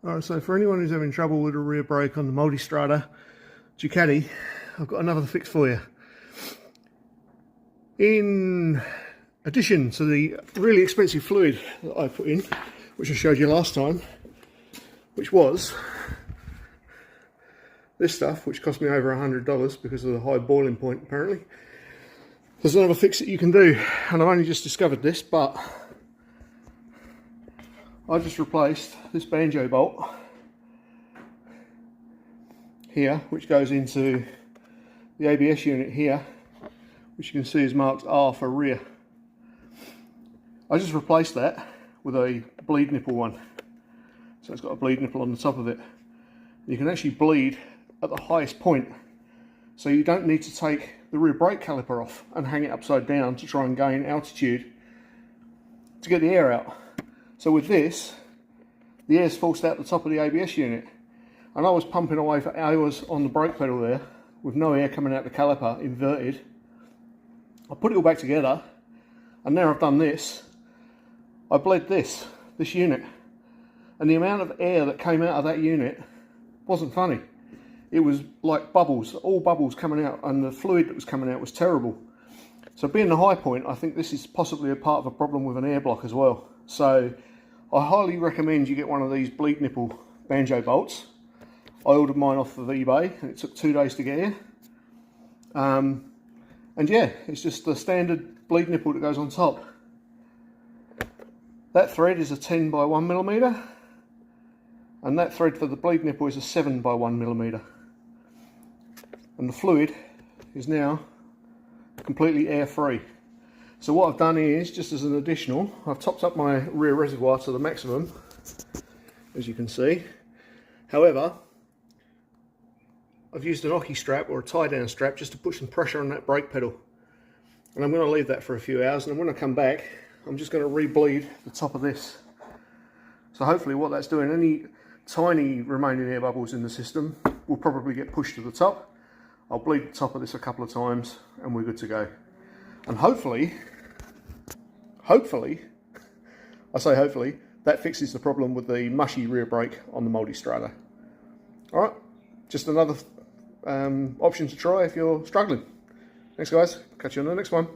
Alright, so for anyone who's having trouble with a rear brake on the Multistrada Ducati, I've got another fix for you. In addition to the really expensive fluid that I put in, which I showed you last time, which was this stuff, which cost me over $100 because of the high boiling point apparently, there's another fix that you can do, and I've only just discovered this, but I just replaced this banjo bolt here, which goes into the ABS unit here, which you can see is marked R for rear. I just replaced that with a bleed nipple one. So it's got a bleed nipple on the top of it. You can actually bleed at the highest point, so you don't need to take the rear brake caliper off and hang it upside down to try and gain altitude to get the air out. So with this, the air's forced out the top of the ABS unit, and I was pumping away for hours on the brake pedal there with no air coming out the caliper, inverted. I put it all back together, and now I've done this. I bled this unit, and the amount of air that came out of that unit wasn't funny. It was like bubbles, all bubbles coming out, and the fluid that was coming out was terrible. So being the high point, I think this is possibly a part of a problem with an air block as well. So I highly recommend you get one of these bleed nipple banjo bolts. I ordered mine off of eBay, and it took 2 days to get here. And yeah, it's just the standard bleed nipple that goes on top. That thread is a 10 by 1mm, and that thread for the bleed nipple is a 7 by 1mm. And the fluid is now completely air free. So what I've done is, just as an additional, I've topped up my rear reservoir to the maximum, as you can see. However, I've used an hockey strap or a tie down strap just to put some pressure on that brake pedal. And I'm going to leave that for a few hours, and then when I come back, I'm just going to re-bleed the top of this. So hopefully what that's doing, any tiny remaining air bubbles in the system will probably get pushed to the top. I'll bleed the top of this a couple of times and we're good to go. And hopefully, I say hopefully, that fixes the problem with the mushy rear brake on the Multistrada. Alright, just another option to try if you're struggling. Thanks guys, catch you on the next one.